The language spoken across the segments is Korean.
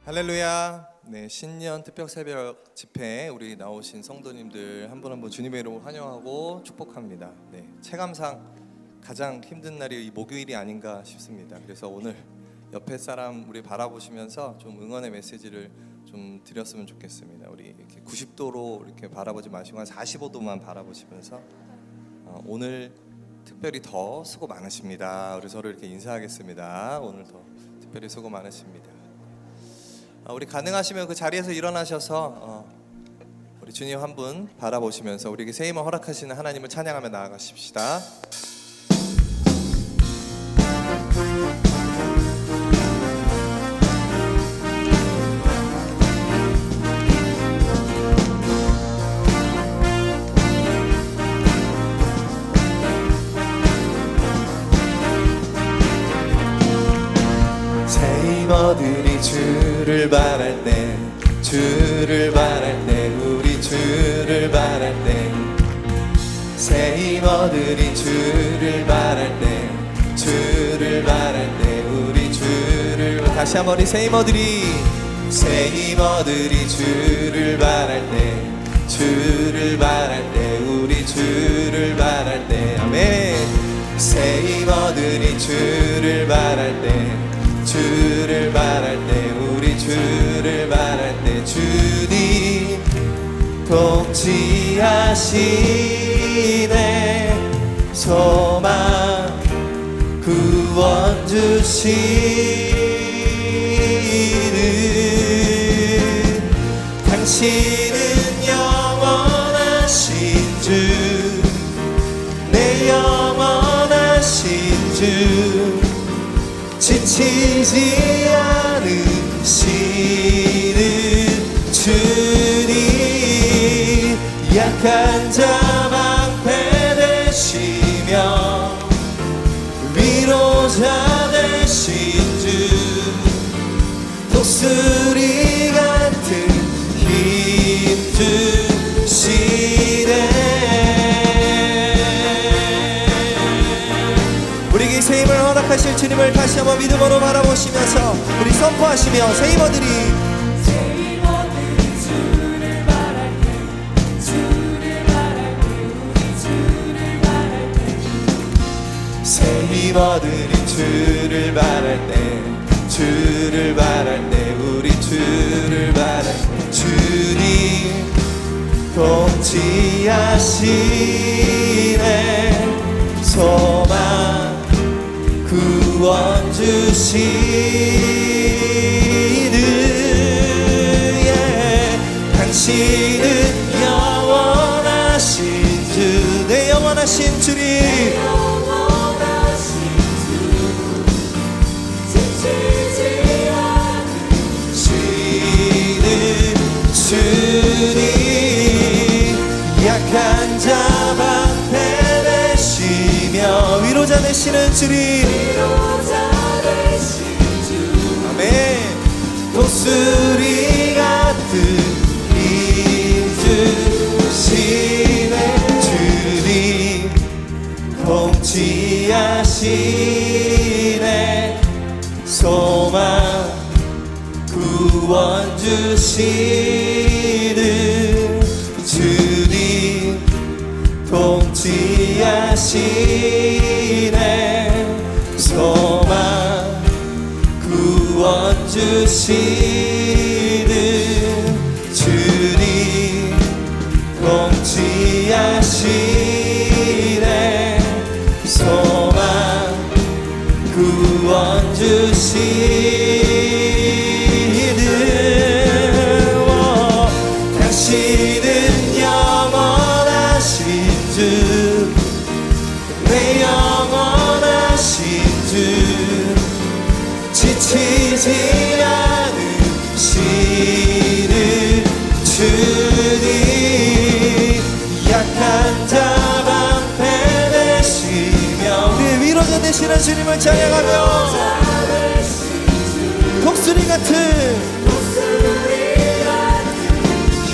할렐루야. 네, 신년 특별 새벽 집회에 우리 나오신 성도님들 한 분 한 분 주님의 이름으로 환영하고 축복합니다. 네, 체감상 가장 힘든 날이 이 목요일이 아닌가 싶습니다. 그래서 오늘 옆에 사람 우리 바라보시면서 좀 응원의 메시지를 좀 드렸으면 좋겠습니다. 우리 이렇게 90도로 이렇게 바라보지 마시고 한 45도만 바라보시면서 오늘 특별히 더 수고 많으십니다. 우리 서로 이렇게 인사하겠습니다. 오늘 더 특별히 수고 많으십니다. 우리 가능하시면 그 자리에서 일어나셔서 우리 주님 한 분 바라보시면서 우리에게 새 힘을 허락하시는 하나님을 찬양하며 나아가십시다. 새 힘어들이 주를 바랄 때, 주를 바랄 때, 우리 주를 바랄 때, 새 힘어들이 주를 바랄 때, 주를 바랄 때, 우리 주를 다시 한번 우리 새 힘어들이 주를 바랄 때, 주를 바랄 때, 우리 주를 바랄 때, 아멘. 새 힘어들이 주를 바랄 때, 주를 바랄 때, 우리 주를 바랄 때, 주님 통치하시네. 소망 구원 주시는 당신은 영원하신 주, 내 영원하신 주, 지치지 않으시는 주님, 약한 자 방패되시며 위로자 되신 주, 독수리 같은 힘 주시네. 우리에게 새 힘을 허락하실 주님을 다시 한번 믿음으로 바라보시면서 우리 선포하시며 새 힘어들이 주를 바랄 때, 주를 바랄 때, 우리 주를 바랄 때, 새 힘어들이 주를 바랄 때, 주를 바랄 때, 우리 주를 바랄 때, 주님 통치하시네. 소망 구원 주시는, 당신은 영원하신 주, 내 영원하신 주님, 영원하신 주, 지치지 시는 주님, 약한 자 방패되시며 위로자 되시는 주님, 위로자 되신 주, 아멘. 독수리 같은 힘 주시네. 주님 통치하시네. 소망 구원 주시는 주님 통치하시네. 소망 구원 주시는 주님 통치하시네. 소망 구원 주시는, 당신은 영원하신 주, 내 영원하신 주, 지치지 않으시는 주님, 약한 자 방패되시며 우리의 위로자 되시는 주님을 찬양하며 독수리 같은 힘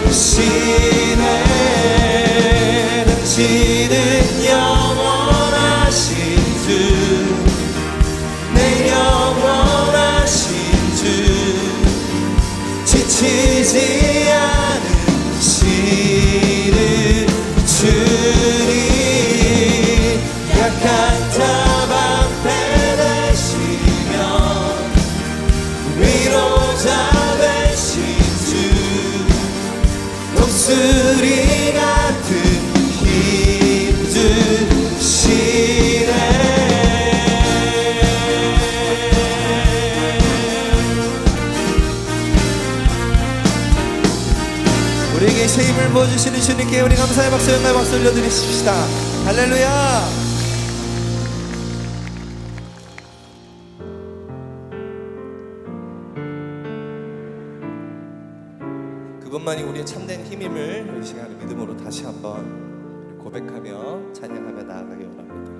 주시네. 당신은 영원하신 주, 내 영원하신 새 힘을 부어주시는 주님께 우리 감사의 박수 영광의 박수 올려드리십시다. 할렐루야. 그분만이 우리의 참된 힘임을 이 시간에 믿음으로 다시 한번 고백하며 찬양하며 나아가기 원합니다.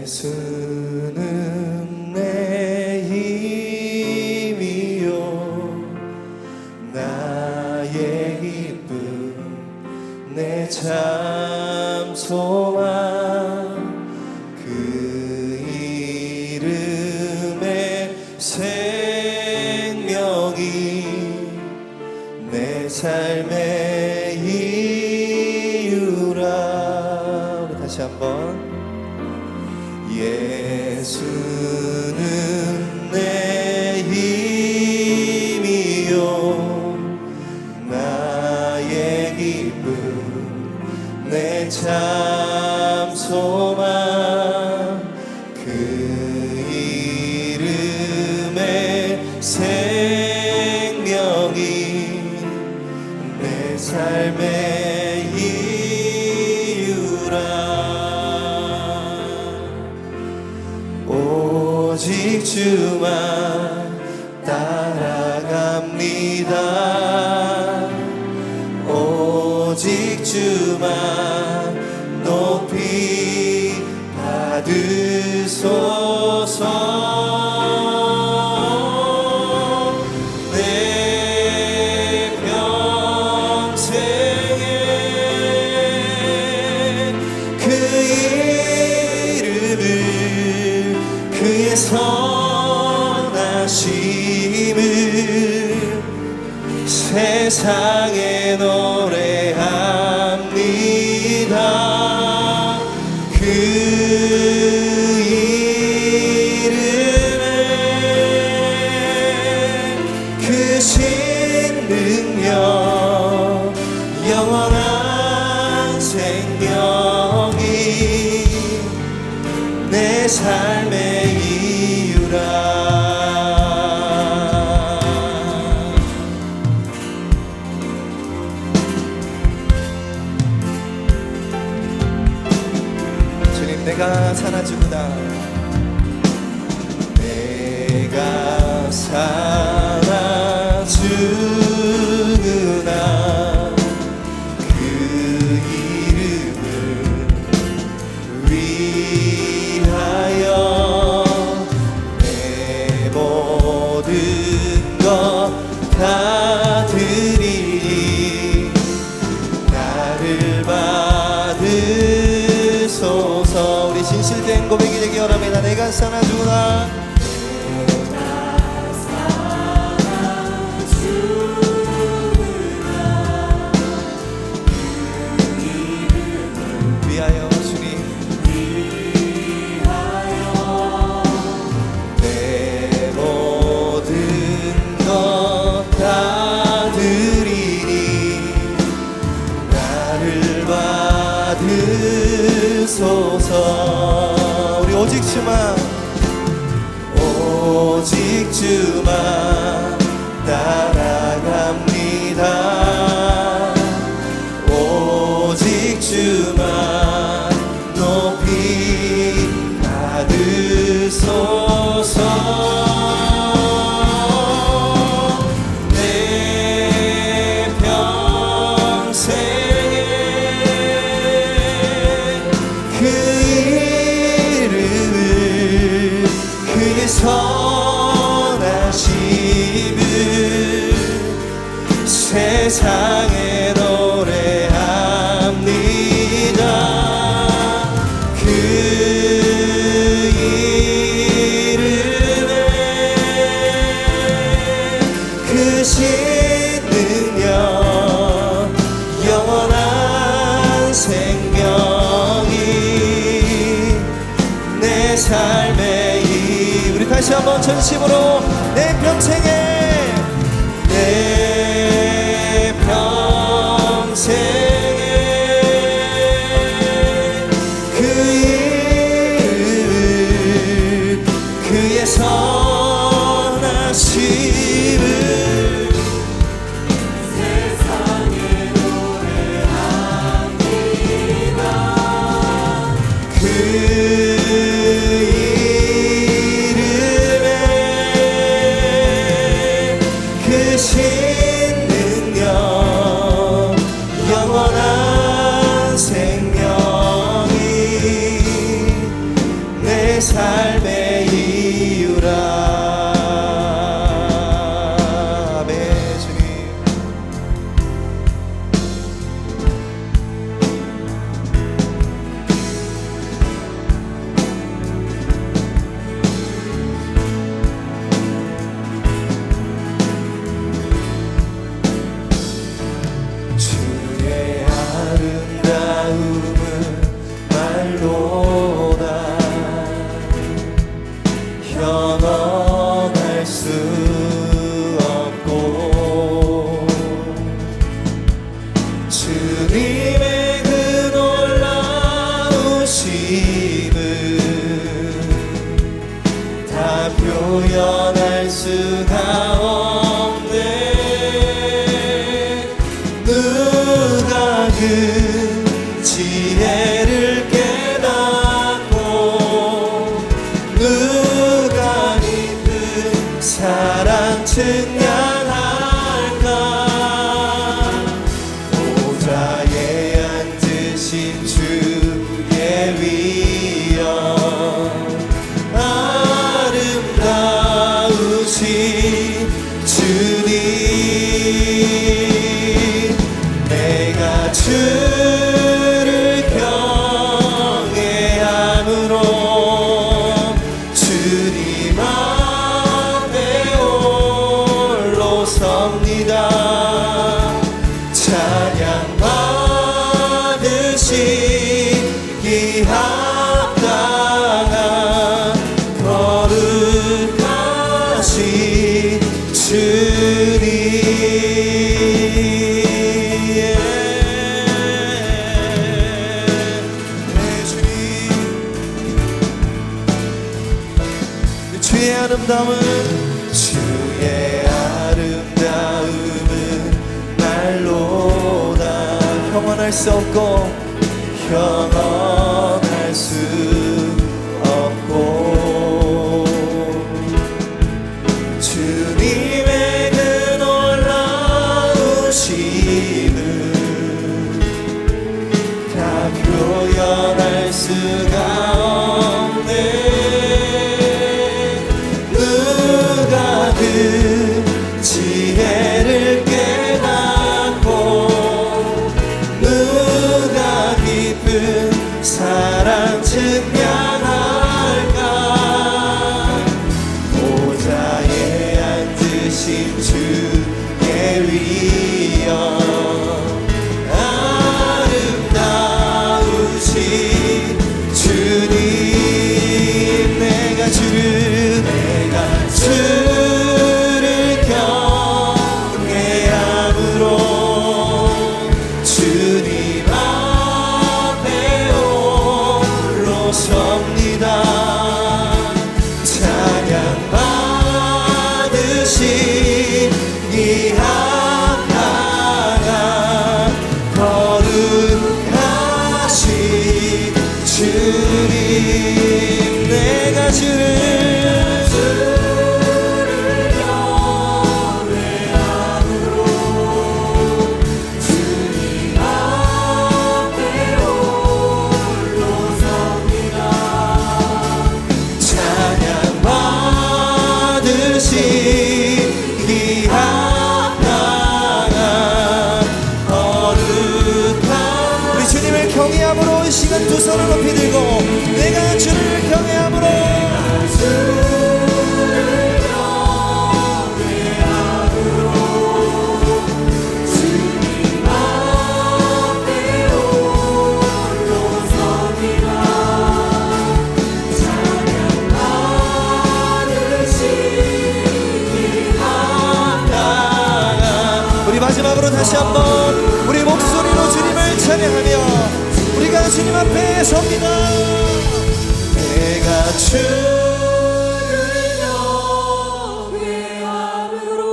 예수는 내 힘이요 나의 기쁨 내 참 소망 그 이름의 생명이 내 삶의 이유라. 우리 다시 한번 예수는 내 힘이요 나의 기쁨 내 참 소망 그 이름의 생명이 내 삶의 이유라. 오직 주만 따라갑니다. 오직 주만 높이 받으소서. 내 평생에 그 이름을 그의 선하심을 세상에 노래합니다. 그 이름에 크신 능력 영원한 생명이 내 삶의 이유라. 주님 내가 살아주구나 내가 살아주구나 그 이름을 위하여 내 모든 것 다 드리니 나를 받으소서. 우리 진실된 고백이 되기 원합니다. 내가 살아주구나 위하여 주님 내 모든 것 다 드리니 나를 받으소서. 우리 오직 주만 오직 주만 따라갑니다. 오직 주만 높이 받으소서. 내 평생에 그 이름을 그의 선하심을 세상에 노래합니다. 그 이름에 크신 능력 영원한 생명이 내 삶의 이 우리 다시 한번 전심으로 내 평생에 내 평생에 그 이름을 그의 선하심을 삶의 이유라. 아멘. 주님. 주의 아름다움은 말로다 현언할 수 없고 주님의 그 놀라우심은 다 표현할 수가 없네. 누가 그 지혜를 깨닫고 누가 깊은 사랑 증량할까. 보좌에 앉으신 주의 위엄 아름다우신 주님. 내가 주를 경외함으로 주님 앞에 홀로 섭니다. 찬양 받으시기 합당한 거룩하신 주님. 주의 아름다움은 말로다 형언할 수 없고 형언할 수 없고 주님의 그 놀라우심은 다 표현할 수가 없네. 누가 그 지혜를 깨닫고 누가 깊은 사랑 증량할까. 보좌에 앉으신 주의 위엄 아름다우신 주님. 내가 주를 경외함으로 주님 앞에 홀로 섭니다. 찬양 받으시기 합당한 거룩하신 주님. 내가 받으시기 합당한 거룩한. 우리 주님을 경외함으로 이 시간 두 손을 높이 들고 내가 주를 경외함으로 주님 앞에 홀로 섭니다. 찬양 받으시기 합당한. 우리 마지막으로 다시 한번 우리 목소리로 주님을 찬양하며 우리가 주님 앞에 섭니다. 내가 주를 경외함으로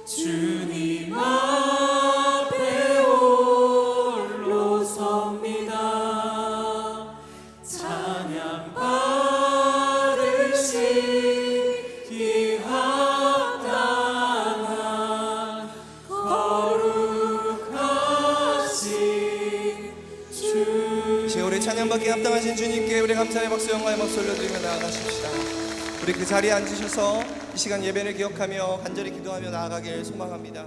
주님 앞에 홀로 섭니다. 찬양 받으시기 합당한 거룩하신 주. 우리 찬양받기 합당하신 주님께 우리 감사의 박수 영광의 박수 올려드리며 나아가십시다. 우리 그 자리에 앉으셔서 이 시간 예배를 기억하며 간절히 기도하며 나아가길 소망합니다.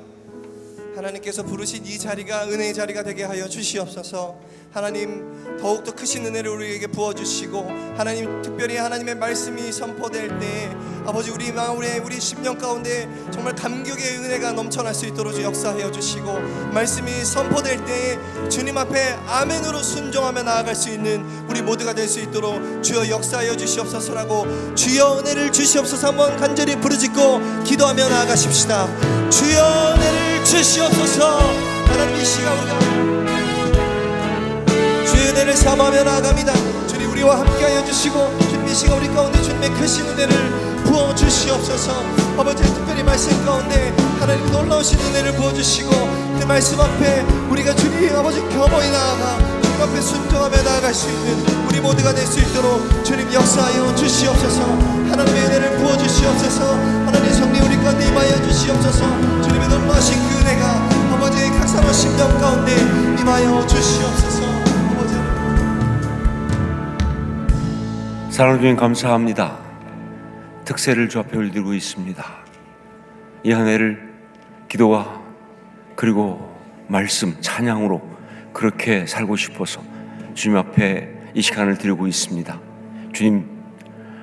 하나님께서 부르신 이 자리가 은혜의 자리가 되게 하여 주시옵소서. 하나님 더욱더 크신 은혜를 우리에게 부어주시고 하나님 특별히 하나님의 말씀이 선포될 때 아버지 우리 마음에 우리 심령 가운데 정말 감격의 은혜가 넘쳐날 수 있도록 주 역사하여 주시고 말씀이 선포될 때 주님 앞에 아멘으로 순종하며 나아갈 수 있는 우리 모두가 될 수 있도록 주여 역사하여 주시옵소서라고 주여 은혜를 주시옵소서 한번 간절히 부르짖고 기도하며 나아가십시다. 주여 은혜를 주시옵소서. 하나님 이 시간 우리가 주의 은혜를 삼하며 나아갑니다. 주님 우리와 함께하여 주시고 주님 이 시간 우리 가운데 주님의 크신 은혜를 부어주시옵소서. 아버지 특별히 말씀 가운데 하나님 놀라우신 은혜를 부어주시고 그 말씀 앞에 우리가 주님 아버지 겸허히 나아가 주님 앞에 순종하며 나아갈 수 있는 우리 모두가 될 수 있도록 주님 역사하여 주시옵소서. 하나님의 은혜를 부어주시옵소서. 하나님 성령 우리 가운데 임하여 주시옵소서. 주님의 놀라우신 그 은혜가 아버지의 각사로운 심령 가운데 임하여 주시옵소서. 사랑하는 주님 감사합니다. 특세를 주 앞에 올리고 있습니다. 이 한 해를 기도와 그리고 말씀 찬양으로 그렇게 살고 싶어서 주님 앞에 이 시간을 드리고 있습니다. 주님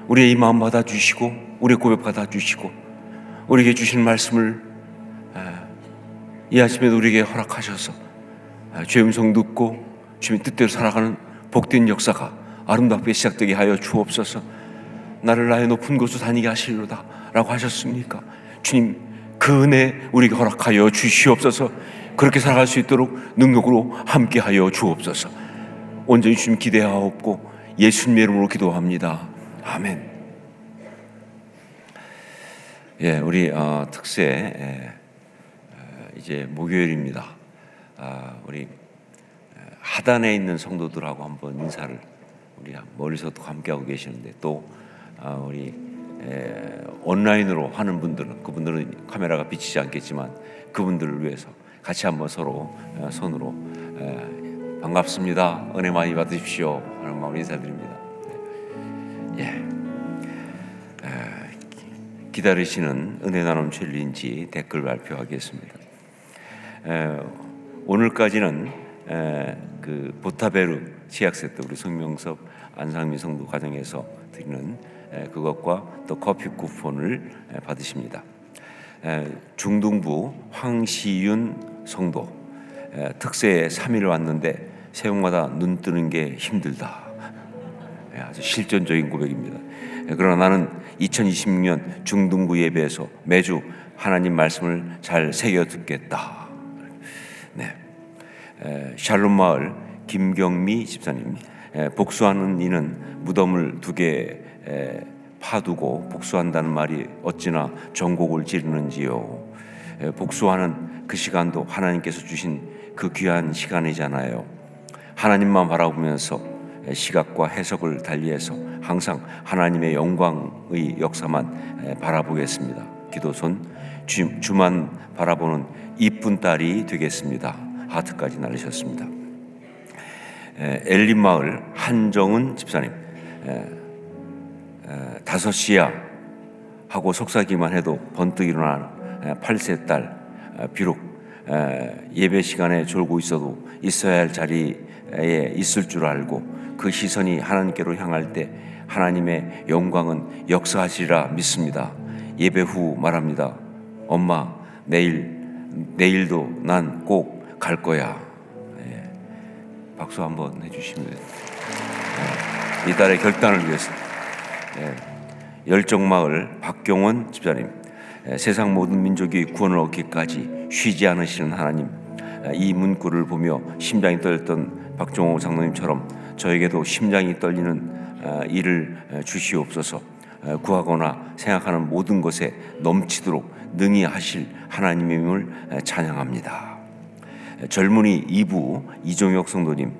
우리의 이 마음 받아주시고 우리의 고백 받아주시고 우리에게 주신 말씀을 이 아침에도 우리에게 허락하셔서 주의 음성 듣고 주님 뜻대로 살아가는 복된 역사가 아름답게 시작되게 하여 주옵소서. 나를 나의 높은 곳으로 다니게 하시리로다 라고 하셨습니까? 주님 그 은혜 우리에게 허락하여 주시옵소서. 그렇게 살아갈 수 있도록 능력으로 함께하여 주옵소서. 온전히 주님 기대하옵고 예수님의 이름으로 기도합니다. 아멘. 예, 우리 특세 이제 목요일입니다. 우리 하단에 있는 성도들하고 한번 인사를 우리 멀리서도 함께하고 계시는데 또 우리 온라인으로 하는 분들은 그분들은 카메라가 비치지 않겠지만 그분들을 위해서 같이 한번 서로 손으로 반갑습니다. 은혜 많이 받으십시오 하는 마음으로 인사드립니다. 예. 기다리시는 은혜 나눔 챌린지 댓글 발표하겠습니다. 오늘까지는 그 보타베르 치약 세트 우리 성명섭 안상민 성도 가정에서 드리는 그것과 또 커피 쿠폰을 받으십니다. 중등부 황시윤 성도 특세에 3일 왔는데 새벽마다 눈 뜨는 게 힘들다. 아주 실존적인 고백입니다. 그러나 나는 2026년 중등부 예배에서 매주 하나님 말씀을 잘 새겨 듣겠다. 네. 샬롬 마을 김경미 집사님, 복수하는 이는 무덤을 2개 파두고 복수한다는 말이 어찌나 전곡을 지르는지요. 복수하는 그 시간도 하나님께서 주신 그 귀한 시간이잖아요. 하나님만 바라보면서 시각과 해석을 달리해서 항상 하나님의 영광의 역사만 바라보겠습니다. 기도손 주만 바라보는 이쁜 딸이 되겠습니다. 하트까지 날리셨습니다. 엘린마을 한정은 집사님, 5시야 하고 속삭이기만 해도 번뜩 일어난 8세 딸, 비록 예배 시간에 졸고 있어도 있어야 할 자리에 있을 줄 알고 그 시선이 하나님께로 향할 때 하나님의 영광은 역사하시리라 믿습니다. 예배 후 말합니다. 엄마 내일도 난 꼭 갈 거야. 박수 한번 해주시면 됩니다. 이 딸의 결단을 위해서. 열정마을 박경원 집사님, 세상 모든 민족이 구원을 얻기까지 쉬지 않으시는 하나님, 이 문구를 보며 심장이 떨렸던 박종호 장로님처럼 저에게도 심장이 떨리는 일을 주시옵소서. 구하거나 생각하는 모든 것에 넘치도록 능히 하실 하나님임을 찬양합니다. 젊은이 2부 이종혁 성도님,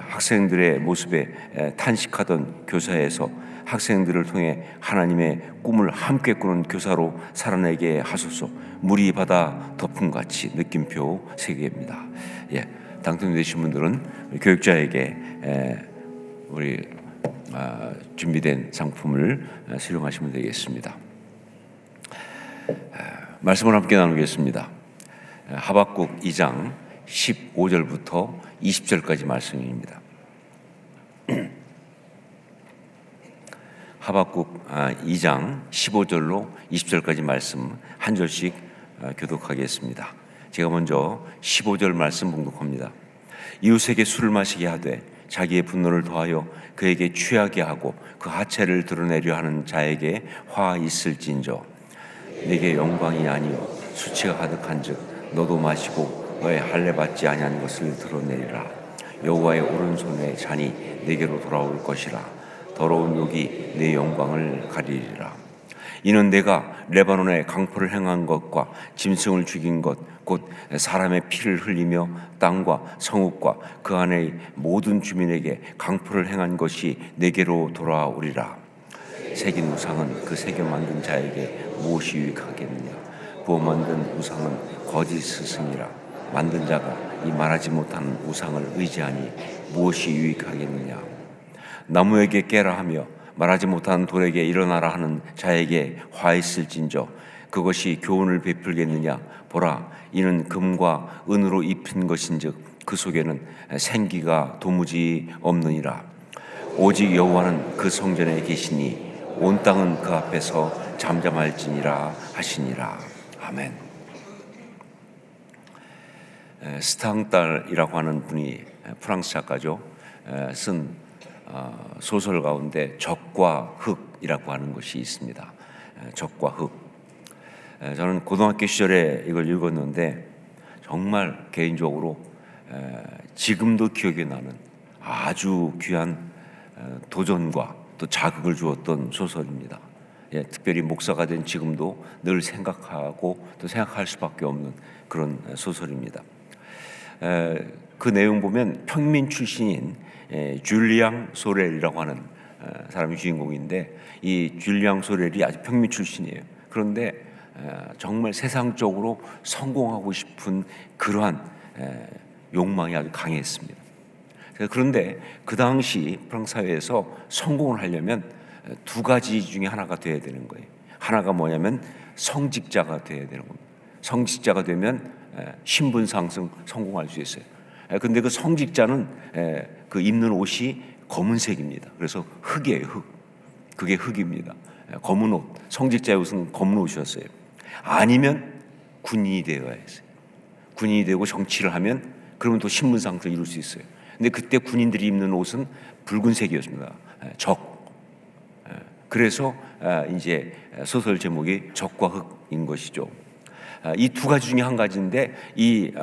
학생들의 모습에 탄식하던 교사에서 학생들을 통해 하나님의 꿈을 함께 꾸는 교사로 살아내게 하소서. 물이 바다 덮음같이 느낌표 3개입니다. 예, 당첨되신 분들은 교육자에게 우리 준비된 상품을 수령하시면 되겠습니다. 말씀을 함께 나누겠습니다. 하박국 2장 15절부터 20절까지 말씀입니다. 하박국 2장 15절로 20절까지 말씀 한 절씩 교독하겠습니다. 제가 먼저 15절 말씀 봉독합니다. 이웃에게 술을 마시게 하되 자기의 분노를 더하여 그에게 취하게 하고 그 하체를 드러내려 하는 자에게 화 있을진저 내게 영광이 아니요 수치가 가득한즉 너도 마시고 너의 할례 받지 아니한 것을 드러내리라. 여호와의 오른손에 잔이 내게로 돌아올 것이라. 더러운 욕이 내 영광을 가리리라. 이는 내가 레바논에 강포를 행한 것과 짐승을 죽인 것 곧 사람의 피를 흘리며 땅과 성읍과 그 안의 모든 주민에게 강포를 행한 것이 내게로 돌아오리라. 새긴 우상은 그 새겨 만든 자에게 무엇이 유익하겠느냐. 부어 만든 우상은 거짓 스승이라. 만든 자가 이 말하지 못하는 우상을 의지하니 무엇이 유익하겠느냐. 나무에게 깨라 하며 말하지 못하는 돌에게 일어나라 하는 자에게 화 있을진저 그것이 교훈을 베풀겠느냐. 보라, 이는 금과 은으로 입힌 것인즉 그 속에는 생기가 도무지 없느니라. 오직 여호와는 그 성전에 계시니 온 땅은 그 앞에서 잠잠할지니라 하시니라. 아멘. 스탕달이라고 하는 분이 프랑스 작가죠. 쓴 소설 가운데 적과 흙이라고 하는 것이 있습니다. 적과 흙. 저는 고등학교 시절에 이걸 읽었는데 정말 개인적으로 지금도 기억에 나는 아주 귀한 도전과 또 자극을 주었던 소설입니다. 특별히 목사가 된 지금도 늘 생각하고 또 생각할 수밖에 없는 그런 소설입니다. 그 내용 보면 평민 출신인 줄리앙 소렐이라고 하는 사람이 주인공인데 이 줄리앙 소렐이 아주 평민 출신이에요. 그런데 정말 세상적으로 성공하고 싶은 그러한 욕망이 아주 강했습니다. 그런데 그 당시 프랑스 사회에서 성공을 하려면 두 가지 중에 하나가 돼야 되는 거예요. 하나가 뭐냐면 성직자가 돼야 되는 겁니다. 성직자가 되면 신분 상승 성공할 수 있어요. 근데 그 성직자는 그 입는 옷이 검은색입니다. 그래서 흑이에요, 흑. 그게 흑입니다. 검은 옷. 성직자의 옷은 검은 옷이었어요. 아니면 군인이 되어야 했어요. 군인이 되고 정치를 하면 그러면 또 신분 상승을 이룰 수 있어요. 근데 그때 군인들이 입는 옷은 붉은색이었습니다. 적. 그래서 이제 소설 제목이 적과 흑인 것이죠. 이 두 가지 중에 한 가지인데 이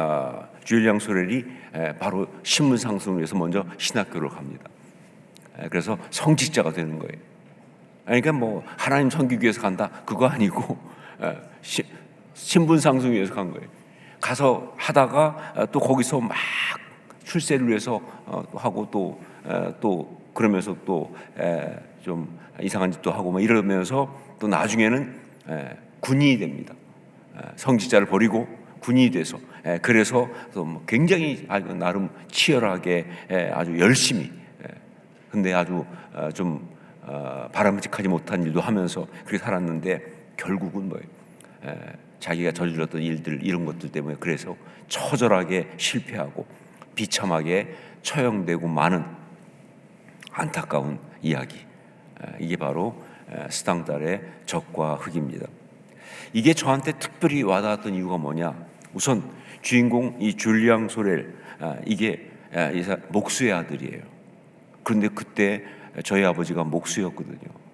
줄리앙 소렐이 바로 신분 상승을 위해서 먼저 신학교를 갑니다. 그래서 성직자가 되는 거예요. 그러니까 뭐 하나님 섬기기 위해서 간다 그거 아니고 신분 상승 위해서 간 거예요. 가서 하다가 또 거기서 막 출세를 위해서 하고 또 그러면서 또 좀 이상한 짓도 하고 막 이러면서 또 나중에는 군인이 됩니다. 성직자를 버리고 군인이 돼서 그래서 또 굉장히 나름 치열하게 아주 열심히 근데 아주 좀 바람직하지 못한 일도 하면서 그렇게 살았는데 결국은 뭐예요? 자기가 저질렀던 일들 이런 것들 때문에 그래서 처절하게 실패하고 비참하게 처형되고 마는 안타까운 이야기. 이게 바로 스탕달의 적과 흑입니다. 이게 저한테 특별히 와닿았던 이유가 뭐냐? 우선 주인공 이 줄리앙 소렐 이게 목수의 아들이에요. 그런데 그때 저희 아버지가 목수였거든요.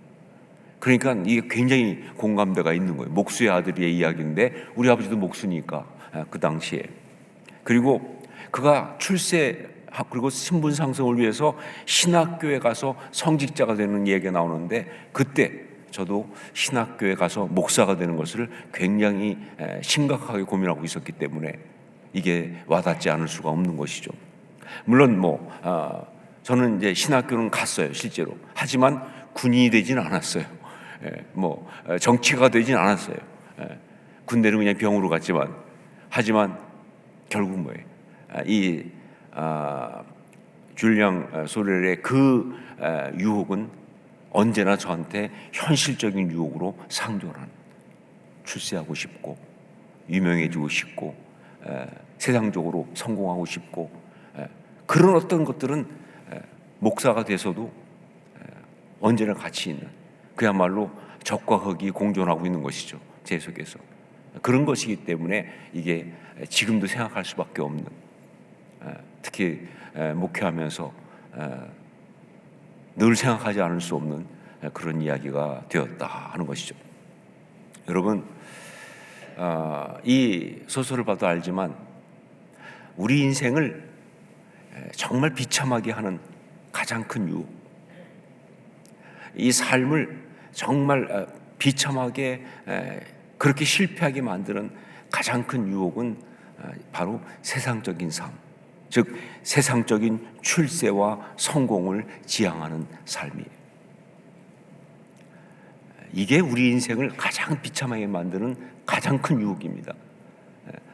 그러니까 이게 굉장히 공감대가 있는 거예요. 목수의 아들의 이야기인데 우리 아버지도 목수니까 그 당시에. 그리고 그가 그리고 신분 상승을 위해서 신학교에 가서 성직자가 되는 얘기가 나오는데 그때 저도 신학교에 가서 목사가 되는 것을 굉장히 심각하게 고민하고 있었기 때문에 이게 와닿지 않을 수가 없는 것이죠. 물론 저는 이제 신학교는 갔어요, 실제로. 하지만 군인이 되진 않았어요. 정치가 되진 않았어요. 군대는 그냥 병으로 갔지만, 하지만 결국 뭐예요? 이 줄리앙 소렐의 그 유혹은 언제나 저한테 현실적인 유혹으로 상존하는, 출세하고 싶고 유명해지고 싶고 세상적으로 성공하고 싶고 그런 어떤 것들은 목사가 돼서도 언제나 같이 있는, 그야말로 적과 흑이 공존하고 있는 것이죠. 제 속에서 그런 것이기 때문에 이게 지금도 생각할 수밖에 없는, 특히 목회하면서 늘 생각하지 않을 수 없는 그런 이야기가 되었다 하는 것이죠. 여러분, 이 소설을 봐도 알지만 우리 인생을 정말 비참하게 하는 가장 큰 유혹, 이 삶을 정말 비참하게 그렇게 실패하게 만드는 가장 큰 유혹은 바로 세상적인 삶, 즉 세상적인 출세와 성공을 지향하는 삶이에요. 이게 우리 인생을 가장 비참하게 만드는 가장 큰 유혹입니다.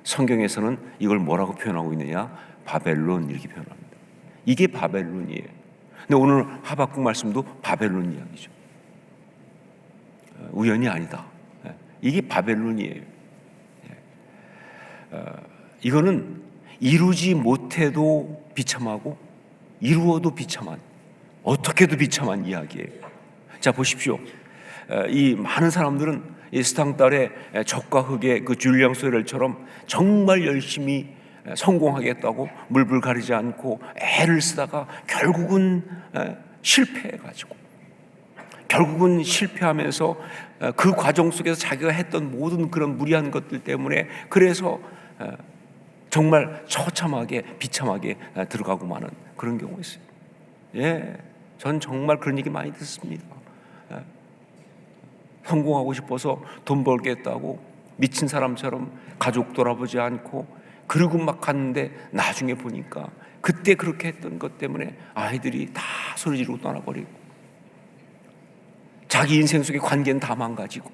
성경에서는 이걸 뭐라고 표현하고 있느냐? 바벨론, 이렇게 표현합니다. 이게 바벨론이에요. 근데 오늘 하박국 말씀도 바벨론 이야기죠. 우연이 아니다. 이게 바벨론이에요. 이거는 이루지 못해도 비참하고 이루어도 비참한, 어떻게도 비참한 이야기예요. 자, 보십시오. 이 많은 사람들은 이 스탕달의 적과 흑의 그 줄리앙 소렐처럼 정말 열심히 성공하겠다고 물불 가리지 않고 애를 쓰다가 결국은 실패해가지고, 결국은 실패하면서 그 과정 속에서 자기가 했던 모든 그런 무리한 것들 때문에 그래서 정말 처참하게 비참하게 들어가고 마는 그런 경우가 있어요. 예, 전 정말 그런 얘기 많이 듣습니다. 성공하고 싶어서 돈 벌겠다고 미친 사람처럼 가족 돌아보지 않고 그러고 막 갔는데 나중에 보니까 그때 그렇게 했던 것 때문에 아이들이 다 소리 지르고 떠나버리고 자기 인생 속의 관계는 다 망가지고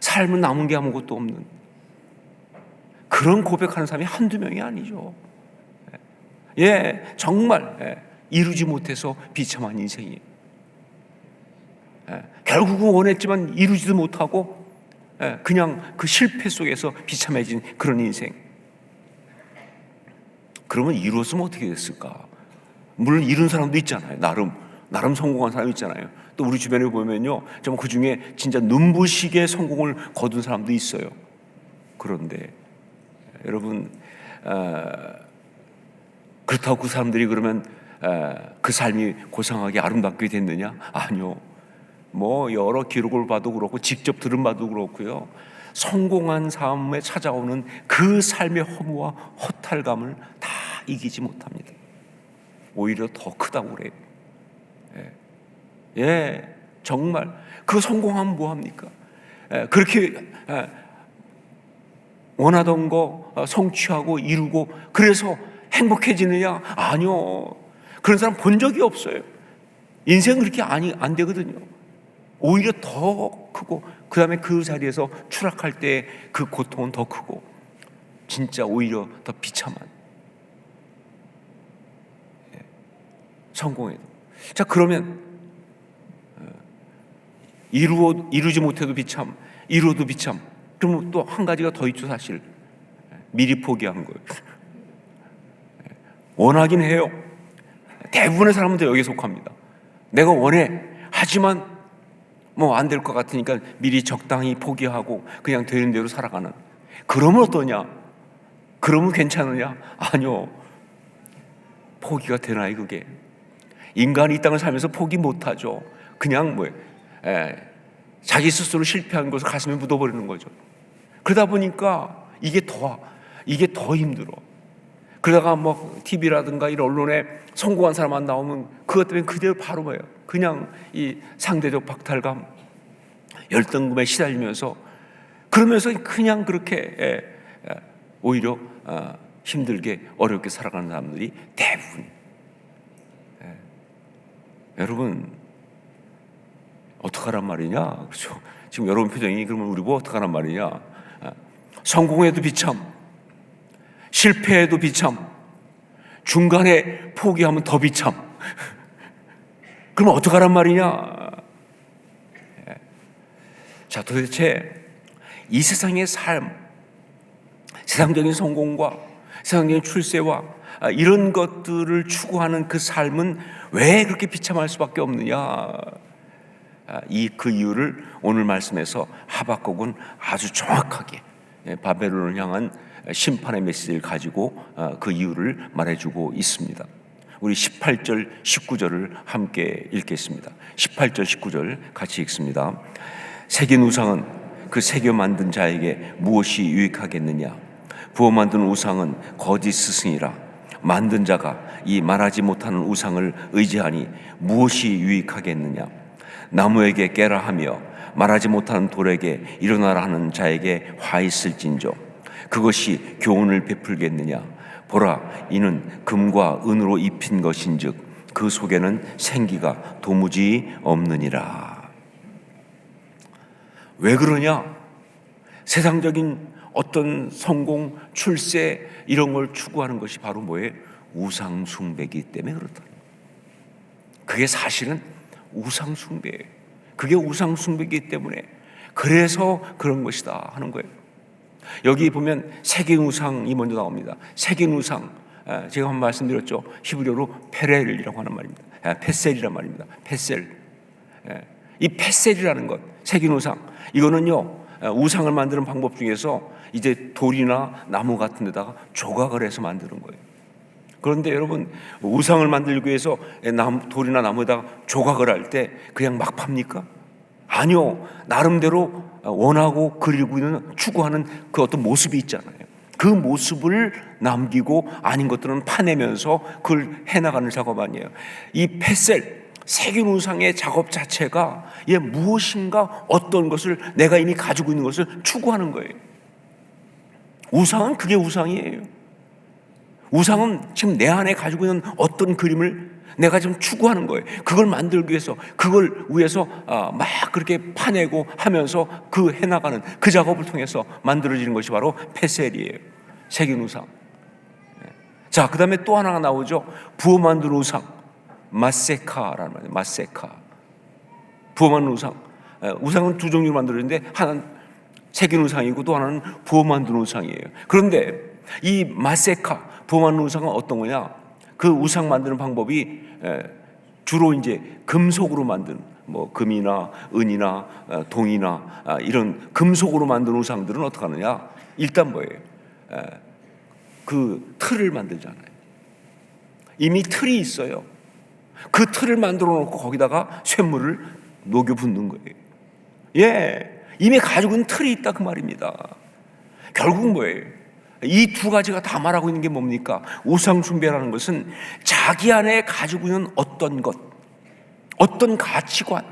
삶은 남은 게 아무것도 없는 그런 고백하는 사람이 한두 명이 아니죠. 예, 정말 이루지 못해서 비참한 인생이에요. 결국은 원했지만 이루지도 못하고 그냥 그 실패 속에서 비참해진 그런 인생. 그러면 이루었으면 어떻게 됐을까? 물론 이룬 사람도 있잖아요. 나름 성공한 사람 있잖아요. 또 우리 주변에 보면요, 좀 그 중에 진짜 눈부시게 성공을 거둔 사람도 있어요. 그런데 여러분, 그렇다고 그 사람들이 그러면 그 삶이 고상하게 아름답게 됐느냐? 아니요. 뭐 여러 기록을 봐도 그렇고 직접 들은 바도 그렇고요, 성공한 삶에 찾아오는 그 삶의 허무와 허탈감을 다 이기지 못합니다. 오히려 더 크다고 그래요. 예, 정말 그 성공하면 뭐합니까? 그렇게 원하던 거 성취하고 이루고 그래서 행복해지느냐? 아니요. 그런 사람 본 적이 없어요. 인생은 그렇게 안 되거든요. 오히려 더 크고 그 다음에 그 자리에서 추락할 때 그 고통은 더 크고 진짜 오히려 더 비참한, 성공해도. 자, 그러면 이루지 못해도 비참, 이루어도 비참. 그러면 또 한 가지가 더 있죠. 사실 미리 포기한 거예요. 원하긴 해요. 대부분의 사람은 여기에 속합니다. 내가 원해, 하지만 뭐 안 될 것 같으니까 미리 적당히 포기하고 그냥 되는 대로 살아가는. 그러면 어떠냐? 그러면 괜찮으냐? 아니요. 포기가 되나요, 그게? 인간이 이 땅을 살면서 포기 못하죠. 그냥 자기 스스로 실패한 것을 가슴에 묻어버리는 거죠. 그러다 보니까 이게 더 힘들어. 그러다가 뭐 TV라든가 이런 언론에 성공한 사람 안 나오면 그것 때문에 그대로 바로 그냥 이 상대적 박탈감, 열등감에 시달리면서 그러면서 그냥 그렇게 오히려 힘들게 어렵게 살아가는 사람들이 대부분. 여러분, 어떡하란 말이냐? 그렇죠? 지금 여러분 표정이 그러면 우리 뭐 어떡하란 말이냐? 성공해도 비참, 실패해도 비참, 중간에 포기하면 더 비참. 그럼 어떡하란 말이냐? 자, 도대체 이 세상의 삶, 세상적인 성공과 세상적인 출세와 이런 것들을 추구하는 그 삶은 왜 그렇게 비참할 수밖에 없느냐? 그 이유를 오늘 말씀에서 하박국은 아주 정확하게 바벨론을 향한 심판의 메시지를 가지고 그 이유를 말해주고 있습니다. 우리 18절 19절을 함께 읽겠습니다. 18절 19절 같이 읽습니다. 새긴 우상은 그 새겨 만든 자에게 무엇이 유익하겠느냐? 부어 만든 우상은 거짓 스승이라. 만든 자가 이 말하지 못하는 우상을 의지하니 무엇이 유익하겠느냐? 나무에게 깨라 하며 말하지 못하는 돌에게 일어나라 하는 자에게 화 있을진저 그것이 교훈을 베풀겠느냐? 보라, 이는 금과 은으로 입힌 것인즉 그 속에는 생기가 도무지 없느니라. 왜 그러냐? 세상적인 어떤 성공, 출세 이런 걸 추구하는 것이 바로 뭐예요? 우상 숭배이기 때문에 그렇다. 그게 사실은 우상 숭배예요. 그게 우상 숭배이기 때문에 그래서 그런 것이다 하는 거예요. 여기 보면 새긴 우상이 먼저 나옵니다. 새긴 우상, 제가 한번 말씀드렸죠. 히브리어로 페렐이라고 하는 말입니다. 페셀이란 말입니다. 페셀. 이 페셀이라는 것, 새긴 우상, 이거는요 우상을 만드는 방법 중에서 이제 돌이나 나무 같은 데다가 조각을 해서 만드는 거예요. 그런데 여러분, 우상을 만들기 위해서 돌이나 나무에다가 조각을 할 때 그냥 막 팝니까? 아니요. 나름대로 원하고 그리고 있는 추구하는 그 어떤 모습이 있잖아요. 그 모습을 남기고 아닌 것들은 파내면서 그걸 해나가는 작업 아니에요. 이 페셀, 새긴 우상의 작업 자체가 무엇인가 어떤 것을 내가 이미 가지고 있는 것을 추구하는 거예요. 우상은 그게 우상이에요. 우상은 지금 내 안에 가지고 있는 어떤 그림을 내가 지금 추구하는 거예요. 그걸 만들기 위해서, 그걸 위해서 막 그렇게 파내고 하면서 그 해나가는 그 작업을 통해서 만들어지는 것이 바로 페셀이에요. 새긴 우상. 자, 그 다음에 또 하나가 나오죠. 부어 만든 우상, 마세카라는 말이에요. 마세카. 부어 만든 우상. 우상은 두 종류로 만들어지는데 하나는 새긴 우상이고 또 하나는 부어 만든 우상이에요. 그런데 이 마세카, 부어 만든 우상은 어떤 거냐? 그 우상 만드는 방법이 주로 이제 금속으로 만든 뭐 금이나 은이나 동이나 이런 금속으로 만든 우상들은 어떻게 하느냐? 일단 뭐예요? 그 틀을 만들잖아요. 이미 틀이 있어요. 그 틀을 만들어 놓고 거기다가 쇳물을 녹여 붓는 거예요. 이미 가지고 있는 틀이 있다 그 말입니다. 결국 뭐예요? 이 두 가지가 다 말하고 있는 게 뭡니까? 우상 숭배라는 것은 자기 안에 가지고 있는 어떤 것, 어떤 가치관,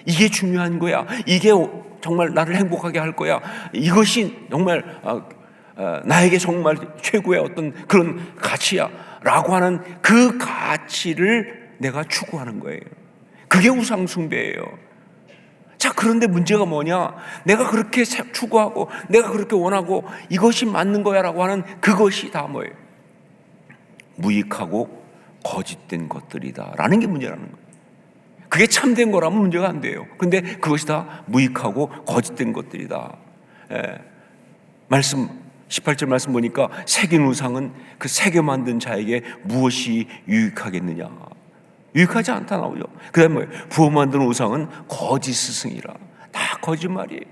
이게 중요한 거야. 이게 정말 나를 행복하게 할 거야. 이것이 정말 나에게 정말 최고의 어떤 그런 가치야 라고 하는 그 가치를 내가 추구하는 거예요. 그게 우상 숭배예요. 자, 그런데 문제가 뭐냐? 내가 그렇게 추구하고 내가 그렇게 원하고 이것이 맞는 거야 라고 하는 그것이 다 뭐예요? 무익하고 거짓된 것들이다 라는 게 문제라는 거예요. 그게 참된 거라면 문제가 안 돼요. 근데 그것이 다 무익하고 거짓된 것들이다. 말씀 18절 말씀 보니까 새긴 우상은 그 새겨 만든 자에게 무엇이 유익하겠느냐? 유익하지 않다 나오죠. 그 다음에 뭐예요? 부어 만든 우상은 거짓 스승이라. 다 거짓말이에요.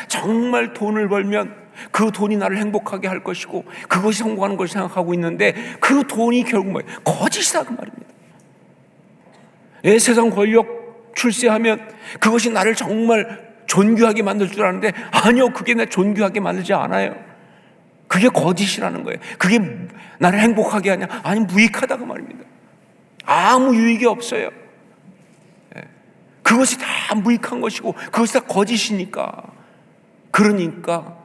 정말 돈을 벌면 그 돈이 나를 행복하게 할 것이고 그것이 성공하는 걸 생각하고 있는데 그 돈이 결국 뭐예요? 거짓이다 그 말입니다. 세상 권력 출세하면 그것이 나를 정말 존귀하게 만들 줄 아는데 아니요, 그게 나 존귀하게 만들지 않아요. 그게 거짓이라는 거예요. 그게 나를 행복하게 하냐? 아니, 무익하다 그 말입니다. 아무 유익이 없어요. 그것이 다 무익한 것이고 그것이 다 거짓이니까. 그러니까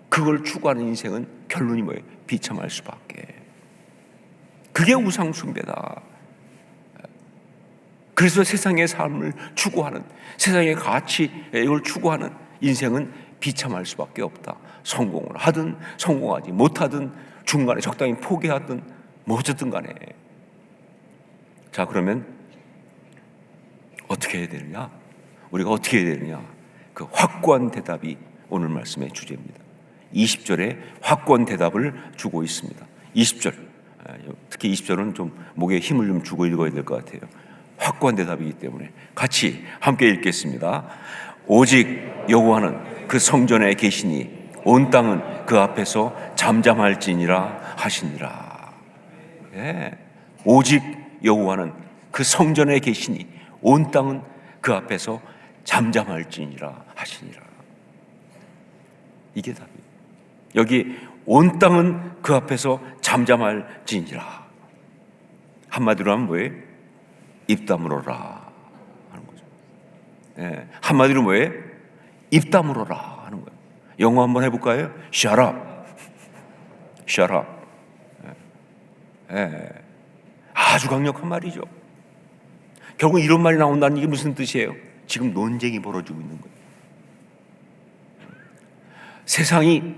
그걸 추구하는 인생은 결론이 뭐예요? 비참할 수밖에. 그게 우상 숭배다. 그래서 세상의 삶을 추구하는, 세상의 가치 이걸 추구하는 인생은 비참할 수밖에 없다. 성공을 하든 성공하지 못하든 중간에 적당히 포기하든 뭐 어쨌든 간에. 자, 그러면 어떻게 해야 되느냐? 우리가 어떻게 해야 되느냐? 그 확고한 대답이 오늘 말씀의 주제입니다. 20절에 확고한 대답을 주고 있습니다. 20절, 특히 20절은 좀 목에 힘을 좀 주고 읽어야 될 것 같아요. 확고한 대답이기 때문에 같이 함께 읽겠습니다. 오직 여호와는 그 성전에 계시니 온 땅은 그 앞에서 잠잠할지니라 하시니라. 네. 오직 여호와는 그 성전에 계시니 온 땅은 그 앞에서 잠잠할지니라 하시니라. 이게 답이에요. 여기 온 땅은 그 앞에서 잠잠할지니라. 한마디로 하면 뭐예요? 입 다물어라 하는 거죠. 예, 한마디로 뭐예요? 입 다물어라 하는 거예요. 영어 한번 해볼까요? Shut up. Shut up. 예, 아주 강력한 말이죠. 결국 이런 말이 나온다는 게 무슨 뜻이에요? 지금 논쟁이 벌어지고 있는 거예요. 세상이,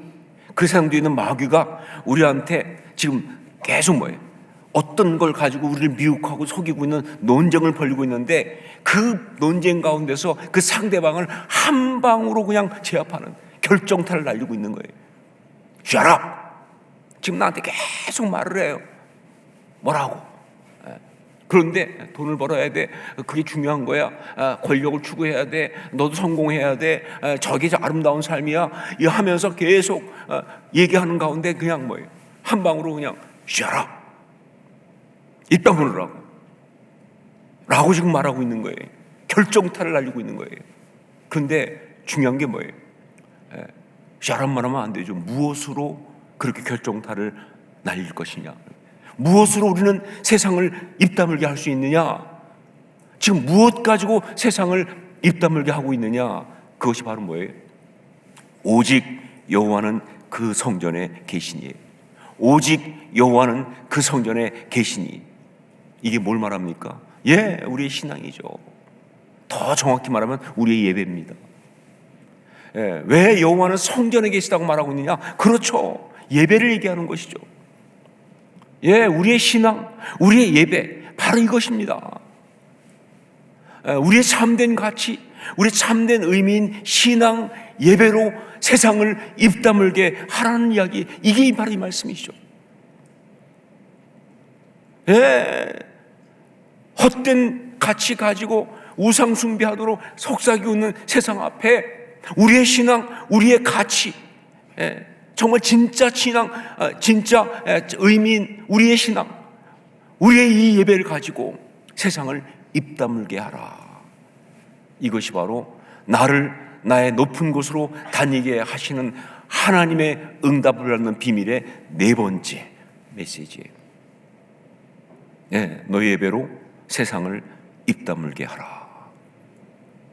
그 세상에 있는 마귀가 우리한테 지금 계속 뭐예요? 어떤 걸 가지고 우리를 미혹하고 속이고 있는 논쟁을 벌이고 있는데, 그 논쟁 가운데서 그 상대방을 한 방으로 그냥 제압하는 결정타를 날리고 있는 거예요. Shut up! 지금 나한테 계속 말을 해요. 뭐라고? 그런데 돈을 벌어야 돼. 그게 중요한 거야. 권력을 추구해야 돼. 너도 성공해야 돼. 저게 아름다운 삶이야. 이 하면서 계속 얘기하는 가운데 그냥 뭐예요? 한 방으로 그냥 Shut up! 입 다물으라고 라고 지금 말하고 있는 거예요. 결정타를 날리고 있는 거예요. 그런데 중요한 게 뭐예요? Shut up만 하면 안 되죠. 무엇으로 그렇게 결정타를 날릴 것이냐? 무엇으로 우리는 세상을 입다물게 할 수 있느냐? 지금 무엇 가지고 세상을 입다물게 하고 있느냐? 그것이 바로 뭐예요? 오직 여호와는 그 성전에 계시니. 오직 여호와는 그 성전에 계시니. 이게 뭘 말합니까? 예, 우리의 신앙이죠. 더 정확히 말하면 우리의 예배입니다. 예, 왜 여호와는 성전에 계시다고 말하고 있느냐? 그렇죠. 예배를 얘기하는 것이죠. 예, 우리의 신앙, 우리의 예배, 바로 이것입니다. 우리의 참된 가치, 우리의 참된 의미인 신앙, 예배로 세상을 입다물게 하라는 이야기, 이게 바로 이 말씀이죠. 예, 헛된 가치 가지고 우상 숭배하도록 속삭이고 있는 세상 앞에 우리의 신앙, 우리의 가치, 정말 진짜 신앙, 진짜 의미인 우리의 신앙, 우리의 이 예배를 가지고 세상을 입다물게 하라. 이것이 바로 나를 나의 높은 곳으로 다니게 하시는 하나님의 응답을 받는 비밀의 네 번째 메시지예요. 네, 너희 예배로 세상을 입다물게 하라.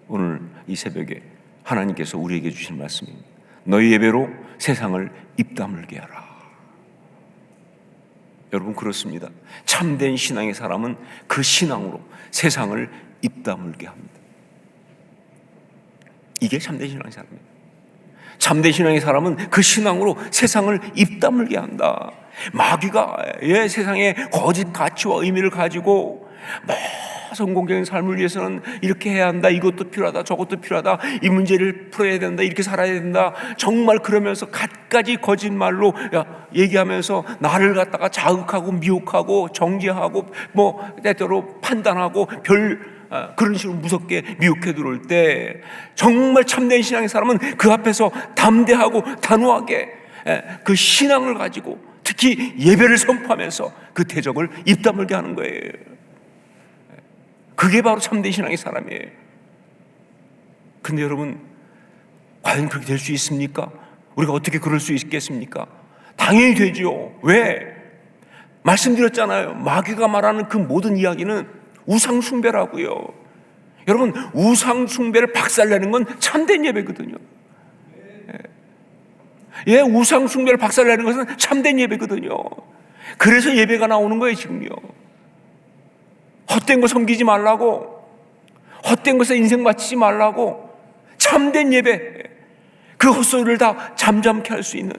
오늘 이 새벽에 하나님께서 우리에게 주신 말씀입니다. 너희 예배로 세상을 입다물게 하라. 여러분, 그렇습니다. 참된 신앙의 사람은 그 신앙으로 세상을 입다물게 합니다. 이게 참된 신앙의 사람입니다. 참된 신앙의 사람은 그 신앙으로 세상을 입다물게 한다. 마귀가 세상에 거짓 가치와 의미를 가지고 성공적인 삶을 위해서는 이렇게 해야 한다, 이것도 필요하다, 저것도 필요하다, 이 문제를 풀어야 된다, 이렇게 살아야 된다, 정말 그러면서 갖가지 거짓말로 얘기하면서 나를 갖다가 자극하고 미혹하고 정죄하고 때때로 판단하고 그런 식으로 무섭게 미혹해 들어올 때, 정말 참된 신앙의 사람은 그 앞에서 담대하고 단호하게 그 신앙을 가지고 특히 예배를 선포하면서 그 대적을 입다물게 하는 거예요. 그게 바로 참된 신앙의 사람이에요. 근데 여러분, 과연 그렇게 될 수 있습니까? 우리가 어떻게 그럴 수 있겠습니까? 당연히 되죠. 왜? 말씀드렸잖아요. 마귀가 말하는 그 모든 이야기는 우상 숭배라고요. 여러분, 우상 숭배를 박살내는 건 참된 예배거든요. 예, 우상 숭배를 박살내는 것은 참된 예배거든요. 그래서 예배가 나오는 거예요, 지금요. 헛된 거 섬기지 말라고, 헛된 것에 인생 바치지 말라고, 참된 예배, 그 헛소리를 다 잠잠케 할 수 있는,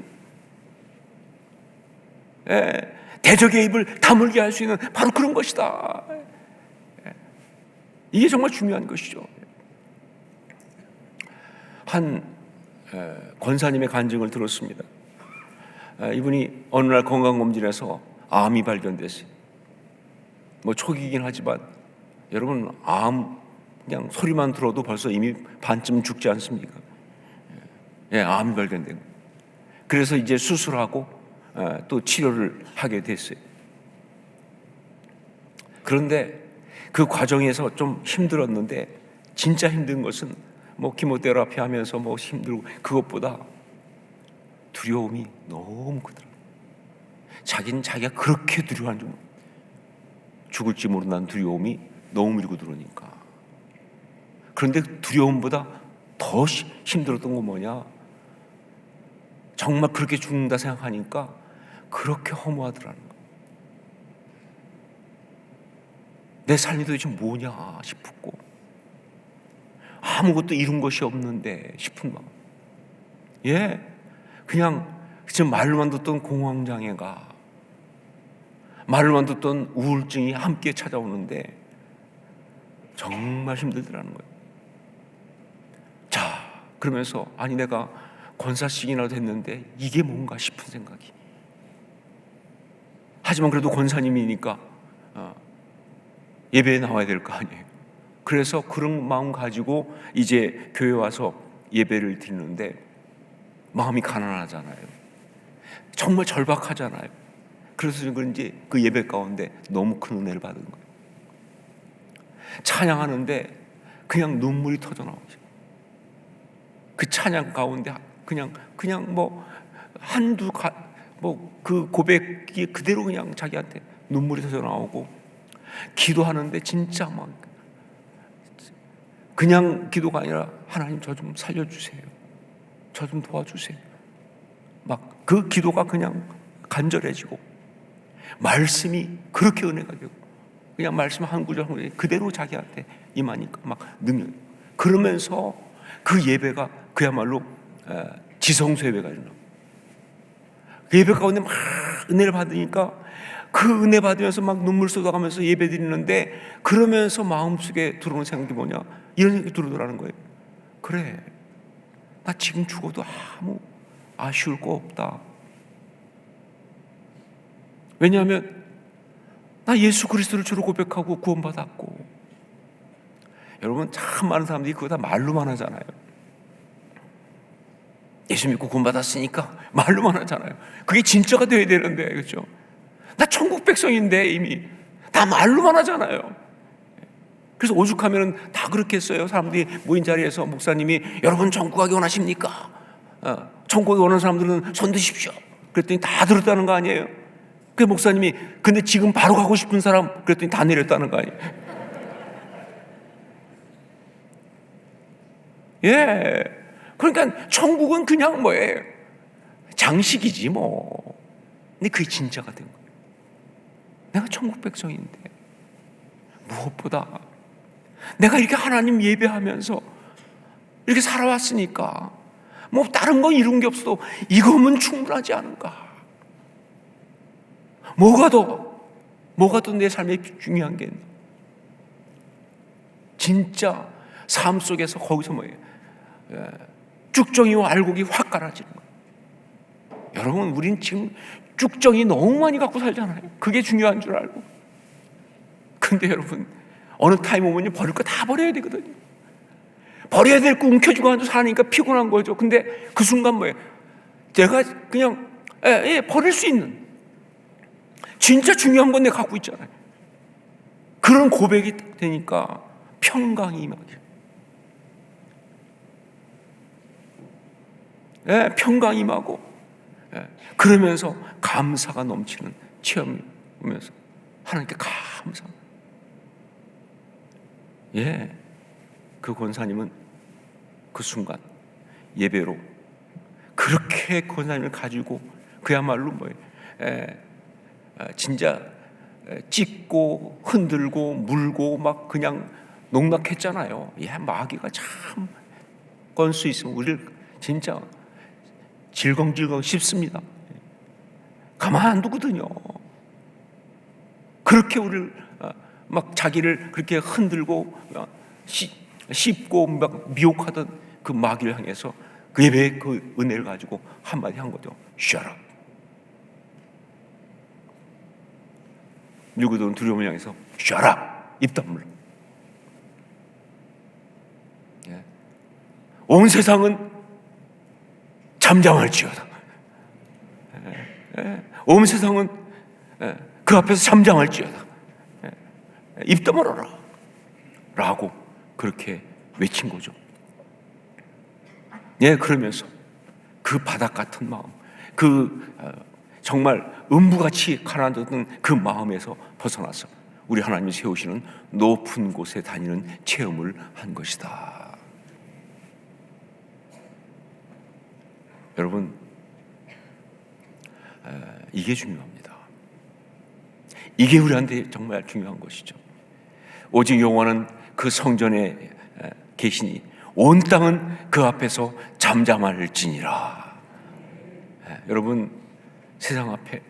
대적의 입을 다물게 할 수 있는 바로 그런 것이다. 이게 정말 중요한 것이죠. 한 권사님의 간증을 들었습니다. 이분이 어느 날 건강검진에서 암이 발견됐어요. 뭐 초기이긴 하지만 여러분, 암 그냥 소리만 들어도 벌써 이미 반쯤 죽지 않습니까? 암이 발견된 거예요. 그래서 이제 수술하고 또 치료를 하게 됐어요. 그런데 그 과정에서 좀 힘들었는데, 진짜 힘든 것은 뭐 키모테라피 하면서 뭐 힘들고, 그것보다 두려움이 너무 크더라고요. 자기는 자기가 그렇게 두려워한 줄, 죽을지 모른다는 두려움이 너무 밀고 들어오니까. 그런데 두려움보다 더 힘들었던 건 뭐냐? 정말 그렇게 죽는다 생각하니까 그렇게 허무하더라는 거예요. 내 삶이 도대체 뭐냐 싶고, 아무것도 이룬 것이 없는데 싶은 마음. 그냥 지금 말로만 듣던 공황장애가, 말로만 듣던 우울증이 함께 찾아오는데 정말 힘들더라는 거예요. 자, 그러면서 아니 내가 권사식이라도 했는데 이게 뭔가 싶은 생각이. 하지만 그래도 권사님이니까 예배에 나와야 될 거 아니에요. 그래서 그런 마음 가지고 이제 교회 와서 예배를 드리는데 마음이 가난하잖아요. 정말 절박하잖아요. 그래서 그런지 그 예배 가운데 너무 큰 은혜를 받은 거예요. 찬양하는데 그냥 눈물이 터져 나오죠. 그 찬양 가운데 그냥 뭐 한두 뭐 그 고백이 그대로 그냥 자기한테 눈물이 터져 나오고, 기도하는데 진짜 막 그냥 기도가 아니라 하나님 저 좀 살려주세요, 저 좀 도와주세요, 막 그 기도가 그냥 간절해지고, 말씀이 그렇게 은혜가 되고, 그냥 말씀 한 구절 한 구절 그대로 자기한테 임하니까 막 능력. 그러면서 그 예배가 그야말로 지성소 예배가 일어나. 그 예배 가운데 막 은혜를 받으니까 그 은혜 받으면서 막 눈물 쏟아가면서 예배 드리는데, 그러면서 마음속에 들어오는 생각이 뭐냐, 이런 생각이 들어오더라는 거예요. 그래, 나 지금 죽어도 아무 아쉬울 거 없다. 왜냐하면 나 예수 그리스도를 주로 고백하고 구원받았고. 여러분, 참 많은 사람들이 그거 다 말로만 하잖아요. 예수 믿고 구원받았으니까 말로만 하잖아요. 그게 진짜가 돼야 되는데, 그렇죠? 나 천국 백성인데 이미 다 말로만 하잖아요. 그래서 오죽하면 다 그렇게 했어요. 사람들이 모인 자리에서 목사님이 여러분 천국 가기 원하십니까? 천국에 원하는 사람들은 손 드십시오. 그랬더니 다 들었다는 거 아니에요? 그 목사님이 근데 지금 바로 가고 싶은 사람, 그랬더니 다 내렸다는 거 아니에요? 그러니까 천국은 그냥 뭐예요? 장식이지 뭐. 근데 그게 진짜가 된 거예요. 내가 천국 백성인데 무엇보다 내가 이렇게 하나님 예배하면서 이렇게 살아왔으니까 뭐 다른 거 이룬 게 없어도 이거면 충분하지 않은가? 뭐가 더 내 삶에 중요한 게 있나? 진짜 삶 속에서 거기서 뭐예요? 쭉정이와 알곡이 확 갈아지는 거예요. 여러분, 우린 지금 쭉정이 너무 많이 갖고 살잖아요. 그게 중요한 줄 알고. 근데 여러분, 어느 타임 오면 버릴 거 다 버려야 되거든요. 버려야 될 거 움켜쥐고 앉아 사니까 피곤한 거죠. 근데 그 순간 뭐예요? 내가 그냥 버릴 수 있는 진짜 중요한 건 내가 갖고 있잖아요. 그런 고백이 되니까 평강이 임하죠. 평강이 임하고, 그러면서 감사가 넘치는 체험이 오면서 하나님께 감사. 그 권사님은 그 순간 예배로 그렇게 권사님을 가지고 그야말로 뭐예요? 진짜 찢고 흔들고 물고 막 그냥 농락했잖아요. 마귀가 참 건수 있으면 우리를 진짜 질겅질겅 씹습니다. 가만 안 두거든요. 그렇게 우리를 막 자기를 그렇게 흔들고 씹고 막 미혹하던 그 마귀를 향해서 그 예배의 그 은혜를 가지고 한마디 한 거죠. Shut up. 밀고 들어온 두려움을 향해서 Shut up. 입 다물어. 예. 온 세상은 잠잠할지어다. 온 세상은 그 앞에서 잠잠할지어다. 입 다물어라 라고 그렇게 외친 거죠. 예, 그러면서 그 바닥 같은 마음, 그 정말 음부같이 가라앉았던 그 마음에서 벗어나서 우리 하나님이 세우시는 높은 곳에 다니는 체험을 한 것이다. 여러분, 이게 중요합니다. 이게 우리한테 정말 중요한 것이죠. 오직 여호와는 그 성전에 계시니 온 땅은 그 앞에서 잠잠할지니라. 여러분, 세상 앞에,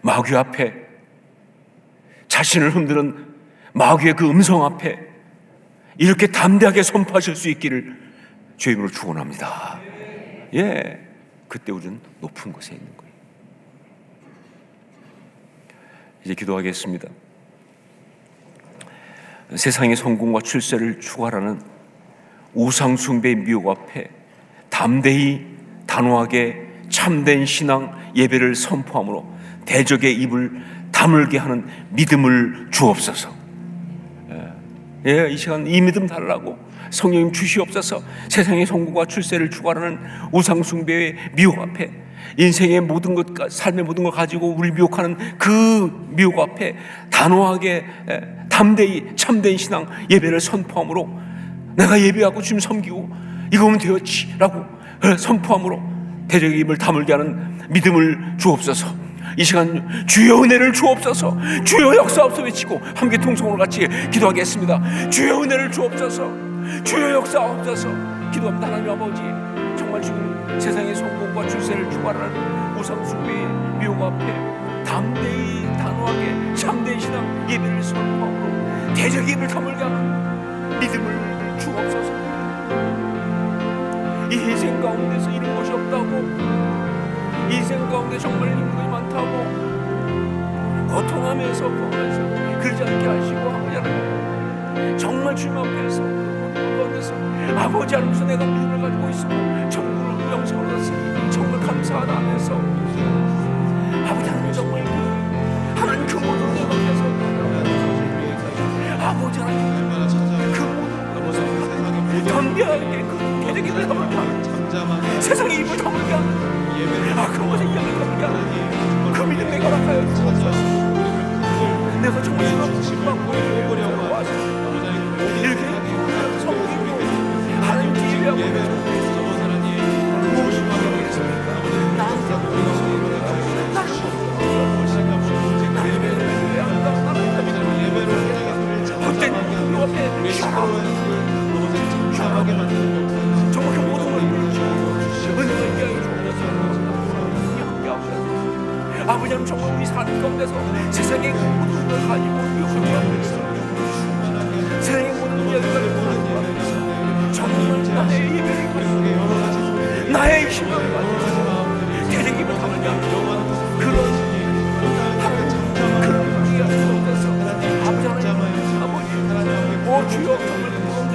마귀 앞에, 자신을 흔드는 마귀의 그 음성 앞에 이렇게 담대하게 선포하실 수 있기를 주의 이름으로 축원합니다. 예, 그때 우리는 높은 곳에 있는 거예요. 이제 기도하겠습니다. 세상의 성공과 출세를 추구하라는 우상숭배의 미혹 앞에 담대히 단호하게 참된 신앙 예배를 선포함으로 대적의 입을 다물게 하는 믿음을 주옵소서. 이 시간 이 믿음 달라고 성령님 주시옵소서. 세상의 성공과 출세를 추구하는 우상숭배의 미혹 앞에, 인생의 모든 것, 삶의 모든 걸 가지고 우리를 미혹하는 그 미혹 앞에 단호하게 담대히 참된 신앙 예배를 선포함으로 내가 예배하고 주님 섬기고 이거면 되었지라고 선포함으로 대적의 입을 다물게 하는 믿음을 주옵소서. 이 시간 주여 은혜를 주옵소서. 주여 역사옵소서 외치고 함께 통성으로 같이 기도하겠습니다. 주여 은혜를 주옵소서. 주여 역사옵소서. 기도합니다. 하나님 아버지, 정말 지금 세상의 성공과 출세를 추구하는 우상숭배의 미혹 앞에 담대히 단호하게 참된 신앙 예배를 선포함으로 대적의 입을 다물게 하는 믿음을 주옵소서. 이 인생 가운데서 이런 것이 없다고, 이 인생 가운데 정말 힘들이 많다고 고통하면서 보면서 그러지 않게 하시고, 아버지 하나님 정말 주님 앞에서 아버지 하나님께서 내가 믿음을 가지고 있으고 전국을 영생을 얻었으니 정말 감사하다 하면서 아버지 하나님 정말 하나님 그 모든 내 앞에서 아버지 하나님 그 모든 담대하게 그 대적의 입을 다물게 하는, 세상의 입을 다물게 하는 그것의 이야기를 다물게 하는 그 믿음 내가 허락하여 주옵소서. 내가 정말 주님 받고 보려고 하시는 이렇게 성공이고 하나님께 예배하고 무엇이 필요하겠습니까? 나한테 헛된 그 앞에 샤라게 만드는 정말 그 모든 걸 은혜가 있게 하여 주옵소서. 아버지 하나님 정말 우리 삶 가운데서 세상의 모든 걸 가지고 욕심을 하고 있어. 세상의 모든 이야기를 가지고 정말 나의 예배를 가지고 나의 신앙을 가지고 대적의 입을 다물게 하는 그런 이야기 가운데서 아버지 하나님 아버지 주여 정말 그 가운데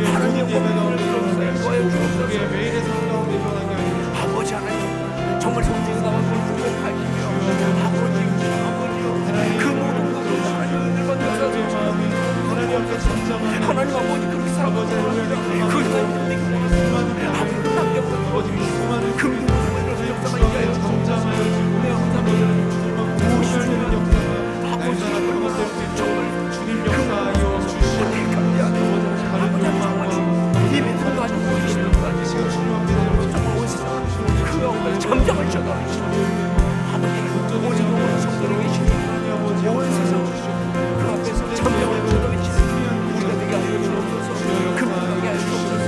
하나님의 모든 걸 인도하여 주옵소서. 아버지 하나님 정말 성경에 나온 걸 구속하시며 아버지 그 모든 것을 하나님 받으셔서 하나님 아버지 그렇게 살아가는 그 하나님 아무도 남겨버려 주시고 그 모든 역사가 있게 하여 주옵소서. 무엇이 중요한지 아버지 정말 주님 역사하여 주시고 아버지 정말 이 믿음을 가지고 보이시는 것 같으시고 정말 온 세상 그 영광을 잠잠을 쳐다 아버지 오직 영원한 성도로 계시는 온 세상 그 앞에서 잠잠을 쳐다 계시는 우리가 되게 하여 주옵소서. 그 믿음을 하게 하여 주옵소서.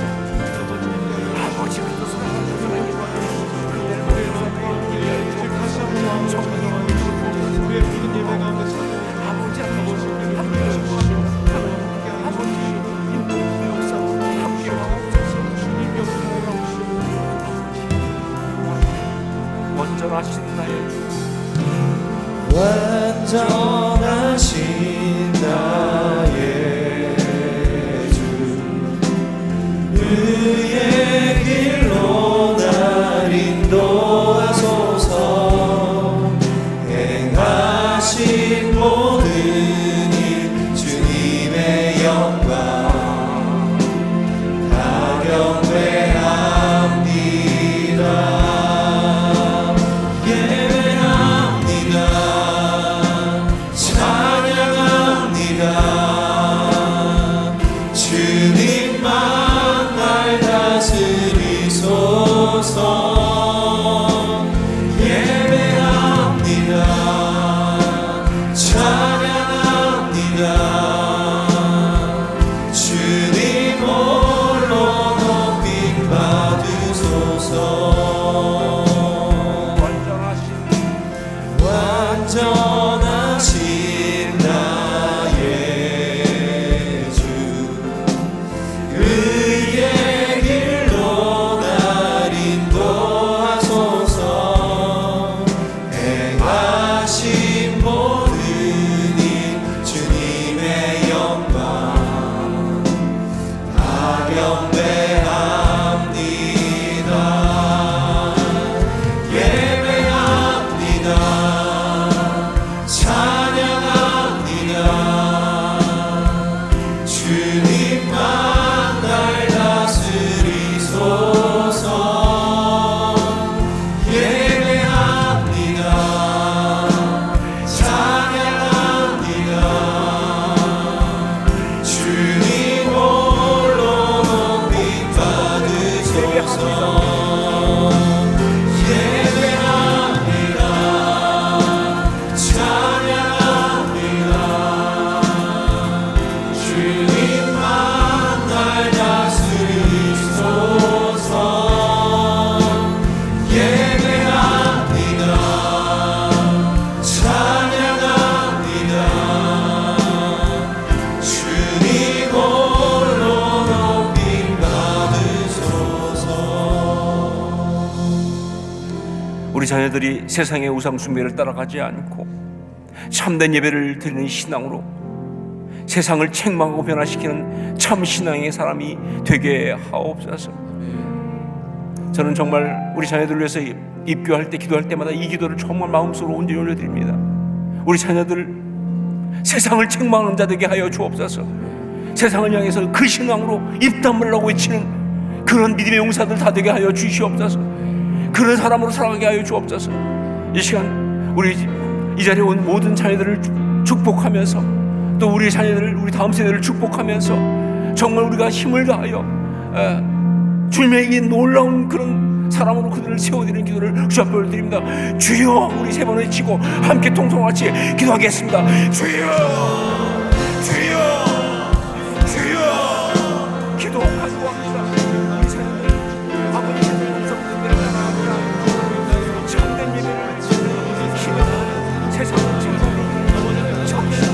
주님만 날 다스리소서. 예배합니다. 찬양합니다. 주님 홀로 높임 받으소서. 우리 자녀들이 세상의 우상 숭배를 따라가지 않고 참된 예배를 드리는 신앙으로 세상을 책망하고 변화시키는 참 신앙의 사람이 되게 하옵소서. 저는 정말 우리 자녀들을 위해서 입교할 때, 기도할 때마다 이 기도를 정말 마음속으로 온전히 올려드립니다. 우리 자녀들 세상을 책망하는 자 되게 하여 주옵소서. 세상을 향해서 그 신앙으로 입 다물라고 외치는 그런 믿음의 용사들 다 되게 하여 주시옵소서. 그런 사람으로 살아가게 하여 주옵소서. 이 시간 우리 이 자리에 온 모든 자녀들을 축복하면서 또 우리 자녀들을, 우리 다음 세대를 축복하면서 정말 우리가 힘을 다하여 주님의 이 놀라운 그런 사람으로 그들을 세워드리는 기도를 주 앞에 올려드립니다. 주여, 우리 세 번 외치고 함께 통성같이 기도하겠습니다. 주여, 주여, 주여. 기도 간구합니다. 우리 자녀들 아버지 하나님 성도들을 따라갑니다. 참된 예배를 힘을 세상을 책망하는 참된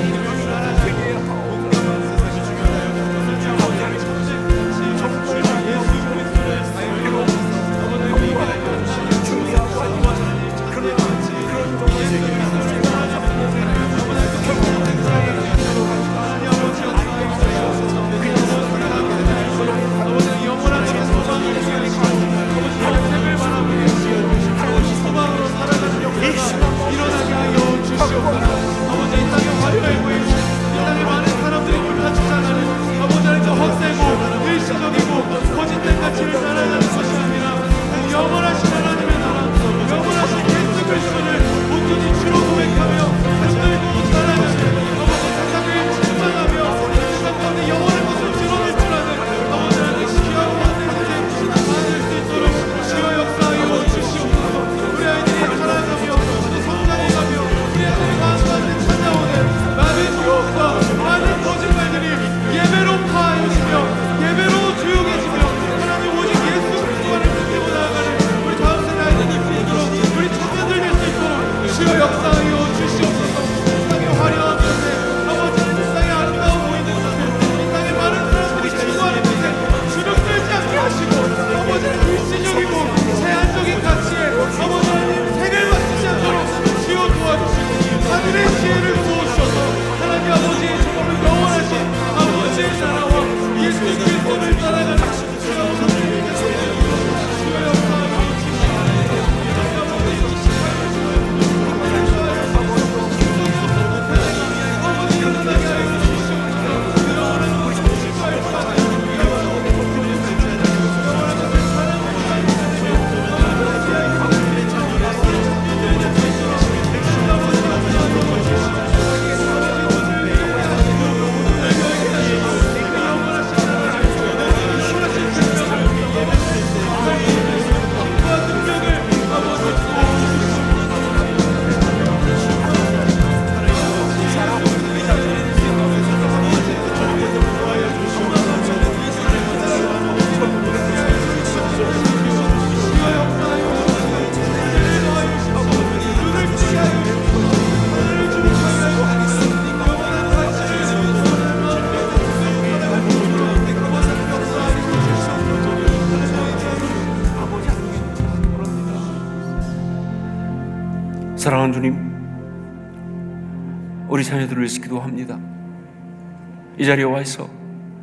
사랑하는 주님, 우리 자녀들을 위해서 기도합니다. 이 자리에 와서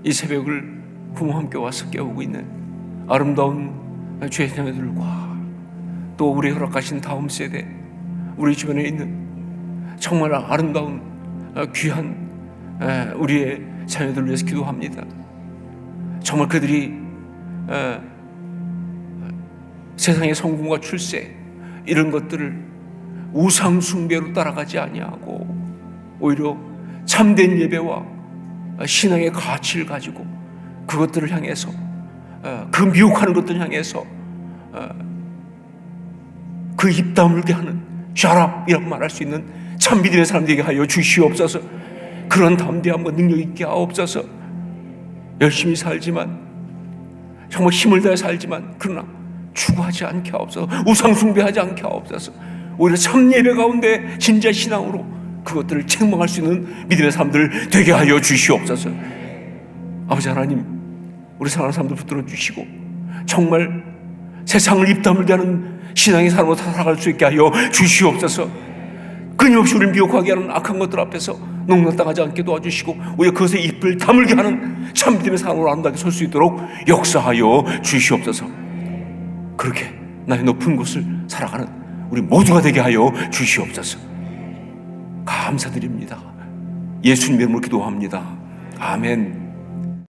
이 새벽을 부모 함께 와서 깨우고 있는 아름다운 주의 자녀들과 또 우리 허락하신 다음 세대, 우리 주변에 있는 정말 아름다운 귀한 우리의 자녀들을 위해서 기도합니다. 정말 그들이 세상의 성공과 출세 이런 것들을 우상 숭배로 따라가지 아니하고 오히려 참된 예배와 신앙의 가치를 가지고 그것들을 향해서 그 미혹하는 것들을 향해서 그 입 다물게 하는 샤랍이라고 말할 수 있는 참 믿음의 사람들에게 하여 주시옵소서. 그런 담대함과 능력 있게 하옵소서. 열심히 살지만, 정말 힘을 다해 살지만, 그러나 추구하지 않게 하옵소서. 우상 숭배하지 않게 하옵소서. 오히려 참 예배 가운데 진짜 신앙으로 그것들을 책망할 수 있는 믿음의 사람들 되게 하여 주시옵소서. 아버지 하나님, 우리 사랑하는 사람들 붙들어 주시고 정말 세상을 입다물게 하는 신앙의 사람으로 살아갈 수 있게 하여 주시옵소서. 끊임없이 우리를 미혹하게 하는 악한 것들 앞에서 농락당하지 않게 도와주시고 오히려 그것에 입을 다물게 하는 참 믿음의 사람으로 아름답게 설 수 있도록 역사하여 주시옵소서. 그렇게 나의 높은 곳을 살아가는 우리 모두가 되게 하여 주시옵소서. 감사드립니다. 예수님 이름으로 기도합니다. 아멘.